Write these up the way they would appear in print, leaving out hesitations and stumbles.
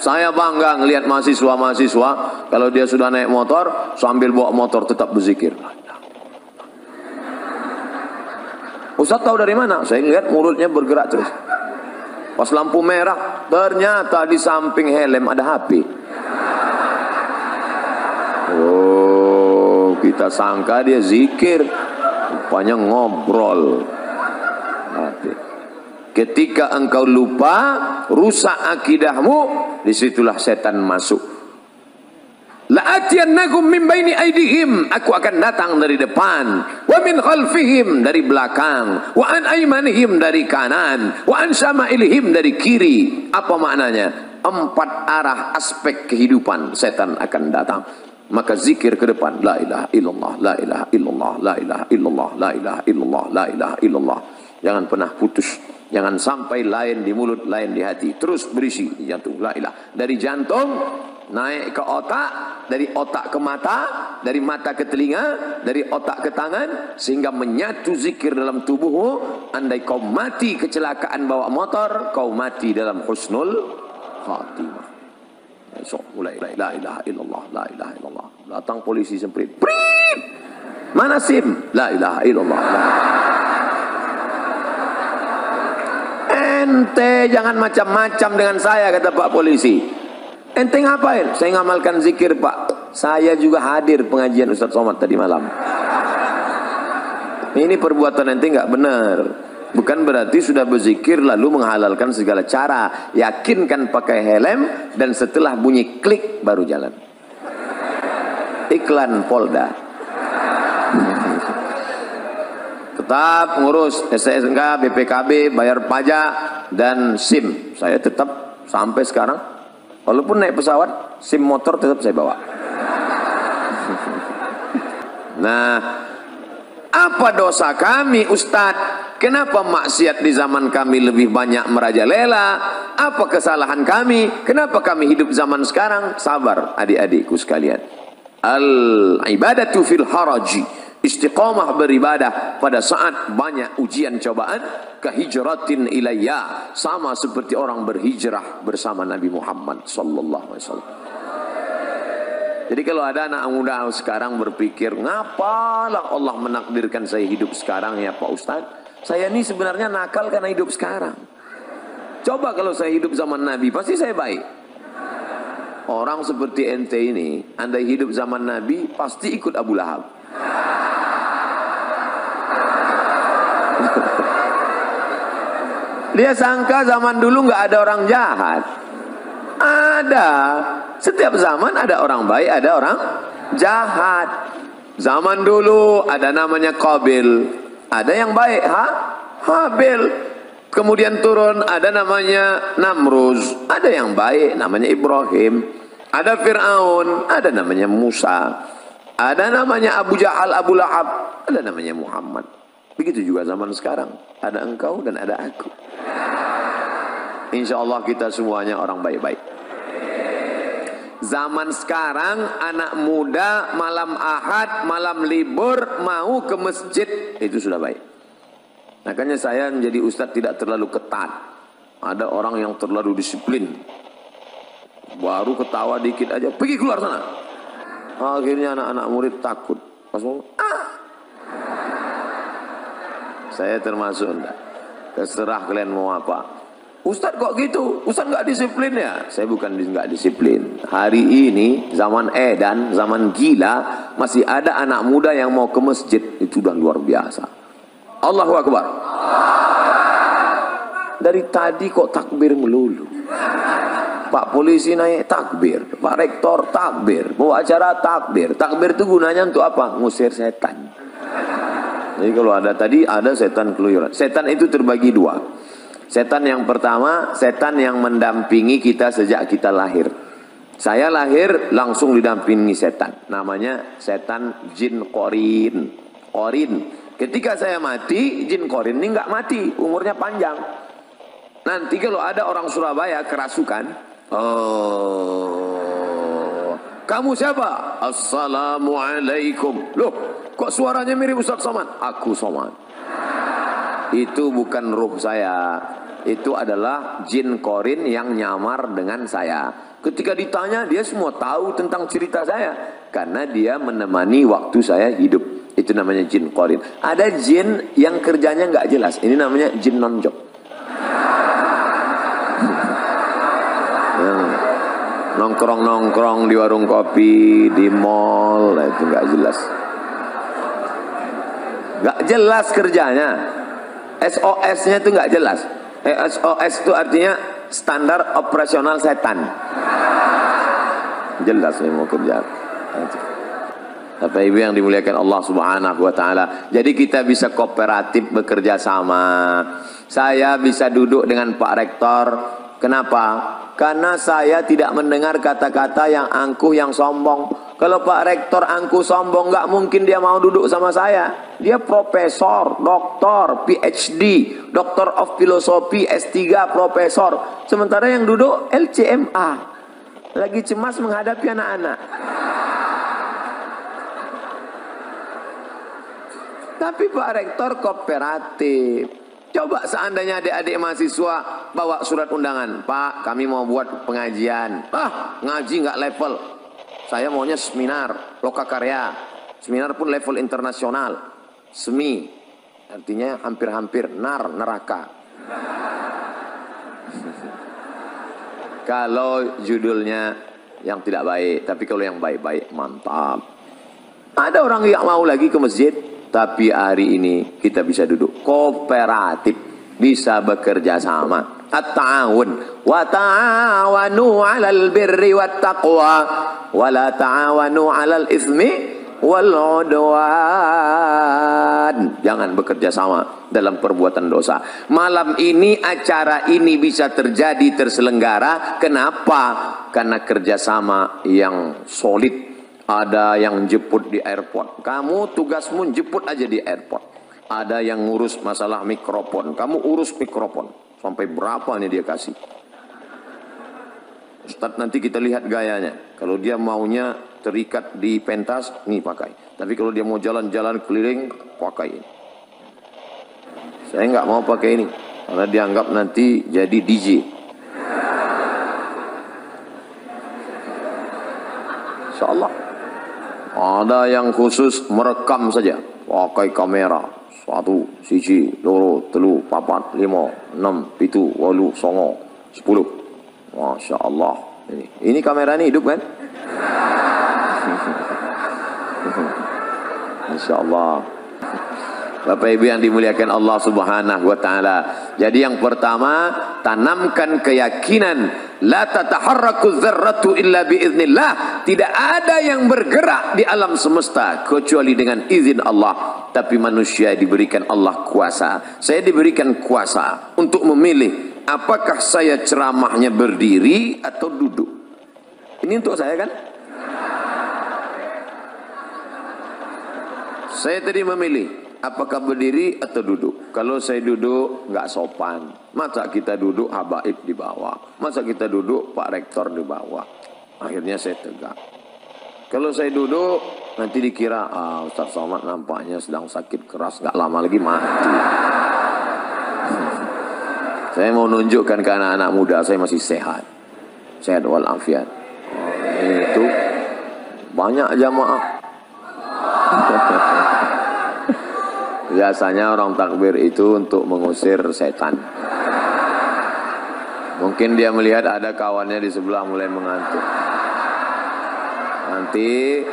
Saya bangga ngelihat mahasiswa-mahasiswa kalau dia sudah naik motor sambil bawa motor tetap berzikir. Ustaz tahu dari mana? Saya lihat mulutnya bergerak terus. Pas lampu merah, ternyata di samping helm ada HP. Oh, kita sangka dia zikir, rupanya ngobrol. Ketika engkau lupa, rusak akidahmu, disitulah setan masuk. La'atiyannakum min baini aydihim, aku akan datang dari depan, wa min khalfihim, dari belakang, wa an aymanihim, dari kanan, wa an syama'ilihim, dari kiri. Apa maknanya? 4 arah aspek kehidupan setan akan datang. Maka zikir ke depan, la ilaha illallah, la ilaha illallah, la ilaha illallah, la ilaha illallah, la ilaha illallah. Jangan pernah putus. Jangan sampai lain di mulut, lain di hati. Terus berisi di jantung. La ilah. Dari jantung naik ke otak, dari otak ke mata, dari mata ke telinga, dari otak ke tangan, sehingga menyatu zikir dalam tubuhmu. Andai kau mati kecelakaan bawa motor, kau mati dalam husnul khatimah. Esok mulai la ilaha illallah, la ilaha illallah. Datang polisi semprit. Prit! Mana SIM? La ilaha illallah. Ente jangan macam-macam dengan saya, kata Pak Polisi. Ente ngapain? Saya ngamalkan zikir, Pak. Saya juga hadir pengajian Ustaz Somad tadi malam. Ini perbuatan ente nggak benar. Bukan berarti sudah berzikir lalu menghalalkan segala cara. Yakinkan pakai helm dan setelah bunyi klik baru jalan. Iklan Polda. Tetap ngurus SSNK, BPKB, bayar pajak, dan SIM. Saya tetap sampai sekarang, walaupun naik pesawat, SIM motor tetap saya bawa. Nah, apa dosa kami, Ustadz? Kenapa maksiat di zaman kami lebih banyak merajalela? Apa kesalahan kami? Kenapa kami hidup zaman sekarang? Sabar adik-adikku sekalian. Al-ibadatu fil haraji. Istiqamah beribadah pada saat banyak ujian cobaan, kahijratin ilayya, sama seperti orang berhijrah bersama Nabi Muhammad sallallahu alaihi wasallam. Jadi kalau ada anak muda sekarang berpikir, ngapalah Allah menakdirkan saya hidup sekarang ya Pak Ustaz? Saya ini sebenarnya nakal karena hidup sekarang. Coba kalau saya hidup zaman Nabi, pasti saya baik. Orang seperti ente ini, andai hidup zaman Nabi, pasti ikut Abu Lahab. Dia sangka zaman dulu nggak ada orang jahat. Ada. Setiap zaman ada orang baik, ada orang jahat. Zaman dulu ada namanya Qabil, ada yang baik, Habil. Kemudian turun ada namanya Namruz, ada yang baik namanya Ibrahim. Ada Fir'aun, ada namanya Musa. Ada namanya Abu Jahal, Abu Lahab, ada namanya Muhammad. Begitu juga zaman sekarang. Ada engkau dan ada aku. Insya Allah kita semuanya orang baik-baik. Zaman sekarang anak muda malam Ahad, malam libur mau ke masjid, itu sudah baik. Makanya saya menjadi ustadz tidak terlalu ketat. Ada orang yang terlalu disiplin. Baru ketawa dikit aja, pergi keluar sana. Akhirnya anak-anak murid takut. Pas mau, saya termasuk enggak. Terserah kalian mau apa. Ustadz kok gitu? Ustadz nggak disiplin ya? Saya bukan nggak disiplin. Hari ini zaman edan, zaman gila, masih ada anak muda yang mau ke masjid. Itu udah luar biasa. Allahu Akbar. Dari tadi kok takbir melulu. Pak polisi naik takbir, Pak rektor takbir, bawa acara takbir. Takbir itu gunanya untuk apa? Ngusir setan. Jadi kalau ada tadi ada setan keluyuran. Setan itu terbagi dua. Setan yang pertama, setan yang mendampingi kita sejak kita lahir. Saya lahir langsung didampingi setan. Namanya setan jin korin. Korin. Ketika saya mati, jin korin ini nggak mati, umurnya panjang. Nanti kalau ada orang Surabaya kerasukan, oh, kamu siapa? Assalamualaikum. Loh, kok suaranya mirip Ustaz Somad? Aku Somad. Itu bukan ruh saya. Itu adalah jin korin yang nyamar dengan saya. Ketika ditanya, dia semua tahu tentang cerita saya. Karena dia menemani waktu saya hidup. Itu namanya jin qarin. Ada jin yang kerjanya nggak jelas. Ini namanya jin non-job. Nongkrong-nongkrong di warung kopi, di mall, nah itu nggak jelas. Nggak jelas kerjanya. SOS-nya itu nggak jelas. SOS itu artinya standar operasional setan. Jelas saya mau kerja. Bapak Ibu yang dimuliakan Allah Subhanahu wa taala. Jadi kita bisa kooperatif bekerja sama. Saya bisa duduk dengan Pak Rektor. Kenapa? Karena saya tidak mendengar kata-kata yang angkuh, yang sombong. Kalau Pak Rektor angkuh sombong, nggak mungkin dia mau duduk sama saya. Dia profesor, doktor, PhD, Doctor of Philosophy, S3, profesor. Sementara yang duduk LCMA. Lagi cemas menghadapi anak-anak. Tapi Pak Rektor kooperatif. Coba seandainya adik-adik mahasiswa bawa surat undangan. Pak, kami mau buat pengajian. Ngaji nggak level. Saya maunya seminar, lokakarya. Seminar pun level internasional. Semi, artinya hampir-hampir neraka. Kalau judulnya yang tidak baik, tapi kalau yang baik-baik mantap. Ada orang yang mau lagi ke masjid, tapi hari ini kita bisa duduk kooperatif, bisa bekerja sama. At-ta'awun wa ta'awanu 'alal birri wat taqwa wa la ta'awanu 'alal itsmi wal 'udwan. Jangan bekerja sama dalam perbuatan dosa. Malam ini acara ini bisa terjadi, terselenggara. Kenapa? Karena kerjasama yang solid. Ada yang jemput di airport. Kamu tugasmu jemput aja di airport. Ada yang ngurus masalah mikrofon. Kamu urus mikrofon. Sampai berapa nih dia kasih? Ustadz, nanti kita lihat gayanya. Kalau dia maunya terikat di pentas, nih pakai. Tapi kalau dia mau jalan-jalan keliling, pakai ini. Saya nggak mau pakai ini. Karena dianggap nanti jadi DJ. Insya Allah. Ada yang khusus merekam saja, pakai kamera 1, 1, 2, 3, 4, 5, 6, 7, 8, 9, 10. Masya Allah. Ini kamera ini hidup kan? Masya Allah. Bapak Ibu yang dimuliakan Allah Subhanahu wa taala. Jadi yang pertama, tanamkan keyakinan la tataharraku dzarratu illa biiznillah. Tidak ada yang bergerak di alam semesta kecuali dengan izin Allah. Tapi manusia diberikan Allah kuasa. Saya diberikan kuasa untuk memilih apakah saya ceramahnya berdiri atau duduk. Ini untuk saya kan? Saya tadi memilih apakah berdiri atau duduk. Kalau saya duduk nggak sopan. Masa kita duduk habaib di bawah. Masa kita duduk Pak Rektor di bawah. Akhirnya saya tegak. Kalau saya duduk nanti dikira Ustaz Somad nampaknya sedang sakit keras, nggak lama lagi mati. Saya mau nunjukkan ke anak-anak muda saya masih sehat. Sehat walafiat. Itu banyak jamaah. Biasanya orang takbir itu untuk mengusir setan. Mungkin dia melihat ada kawannya di sebelah mulai mengantuk. Nanti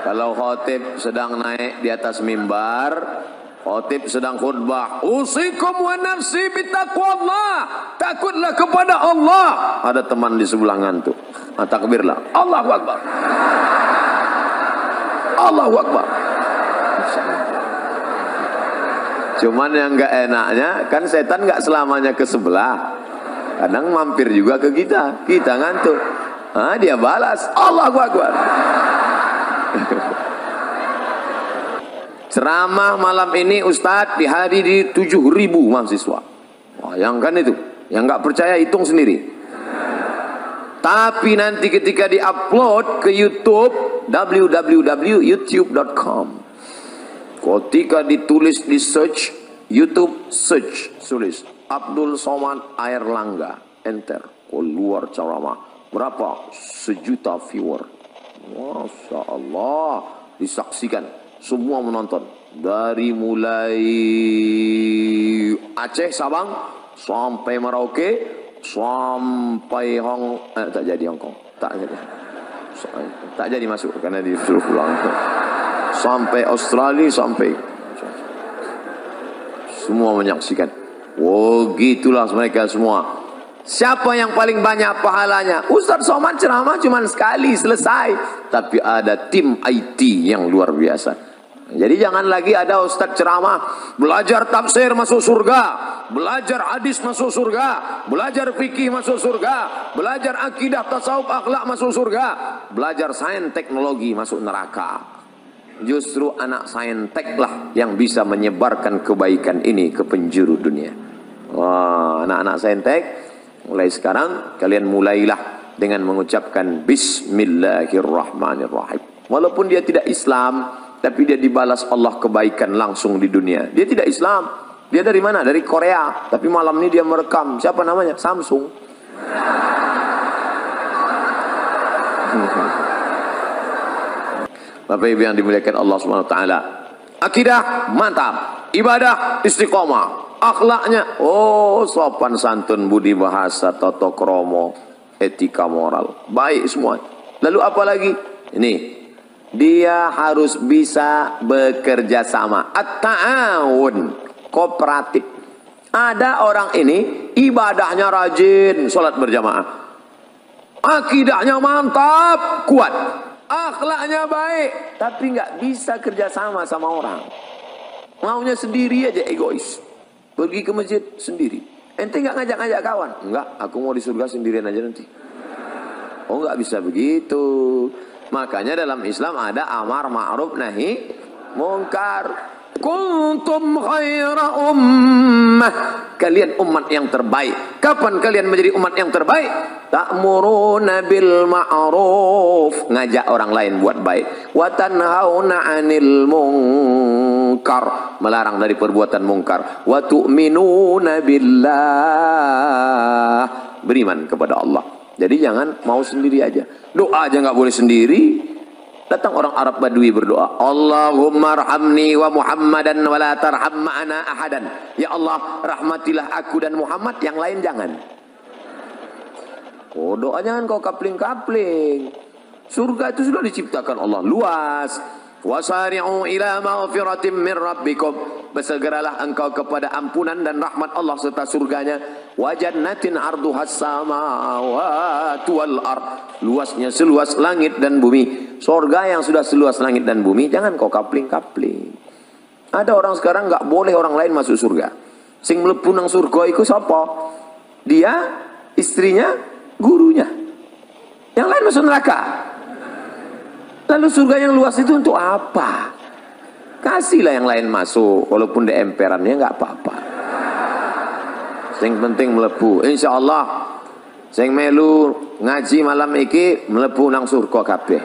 kalau khotib sedang naik di atas mimbar, khotib sedang khutbah, usikum wa nafsi bitaqwallah, takutlah kepada Allah. Ada teman di sebelah ngantuk. Takbirlah, Allahu Akbar, Allahu Akbar. Cuman yang nggak enaknya kan setan nggak selamanya ke sebelah. Kadang mampir juga ke kita. Kita ngantuk. Dia balas Allahu Akbar. Ceramah malam ini Ustadz dihadiri 7.000 mahasiswa. Bayangkan itu. Yang nggak percaya hitung sendiri. Tapi nanti ketika diupload ke YouTube, www.youtube.com. Ketika ditulis di search, YouTube search, tulis Abdul Somad Airlangga, enter, keluar ceramah Berapa? 1 juta viewer. Masya Allah. Disaksikan. Semua menonton. Dari mulai Aceh, Sabang, sampai Merauke, sampai tak jadi Hong Kong. Tak jadi masuk karena disuruh pulang. Sampai Australia, sampai semua menyaksikan. Oh, gitulah mereka semua. Siapa yang paling banyak pahalanya? Ustaz Somad ceramah cuma sekali selesai, tapi ada tim IT yang luar biasa. Jadi jangan lagi ada ustaz ceramah, belajar tafsir masuk surga, belajar hadis masuk surga, belajar fikih masuk surga, belajar akidah, tasawuf, akhlak masuk surga, belajar sains teknologi masuk neraka. Justru anak saintek lah yang bisa menyebarkan kebaikan ini ke penjuru dunia. Wah, anak-anak saintek, mulai sekarang kalian mulailah dengan mengucapkan Bismillahirrahmanirrahim. Walaupun dia tidak Islam, tapi dia dibalas Allah kebaikan langsung di dunia. Dia tidak Islam. Dia dari mana? Dari Korea. Tapi malam ini dia merekam. Siapa namanya? Samsung. Bapak Ibu yang dimuliakan Allah Subhanahu wa taala. Akidah mantap, ibadah istiqomah, akhlaknya sopan santun, budi bahasa, tata krama, etika moral, baik semua. Lalu apa lagi? Ini dia harus bisa bekerja sama. At-ta'awun, kooperatif. Ada orang ini ibadahnya rajin, sholat berjamaah, akidahnya mantap, kuat, akhlaknya baik, tapi nggak bisa kerja sama sama orang. Maunya sendiri aja, egois. Pergi ke masjid sendiri. Ente nggak ngajak-ngajak kawan? Enggak, aku mau di surga sendirian aja nanti. Oh, nggak bisa begitu. Makanya dalam Islam ada amar ma'ruf nahi mungkar. Kuntum khaira ummah. Kalian umat yang terbaik. Kapan kalian menjadi umat yang terbaik? Ta'muruna bil ma'ruf, ngajak orang lain buat baik. Wa tanhauna 'anil munkar, melarang dari perbuatan mungkar. Wa tu'minuna billah, beriman kepada Allah. Jadi jangan mau sendiri aja. Doa aja nggak boleh sendiri. Datang orang Arab Badui berdoa, Allahumma arhamni wa Muhammadan wa la tarham ma'ana ahadan. Ya Allah, rahmatilah aku dan Muhammad, yang lain jangan. Oh, doa jangan kau kapling-kapling. Surga itu sudah diciptakan Allah luas. Wasari'u ila maghfiratin min rabbikum, bersegeralah engkau kepada ampunan dan rahmat Allah serta surganya. Wa jannatin arduhas samawati wal ard, luasnya seluas langit dan bumi. Surga yang sudah seluas langit dan bumi, jangan kau kapling-kapling. Ada orang sekarang nggak boleh orang lain masuk surga. Sing mlebu nang surga iku sapa? Dia, istrinya, gurunya. Yang lain masuk neraka. Lalu surga yang luas itu untuk apa? Kasihlah yang lain masuk, walaupun di emperannya nggak apa-apa. Yang penting melebu. Insya Allah, sing melu ngaji malam iki melebu nang surga kabeh.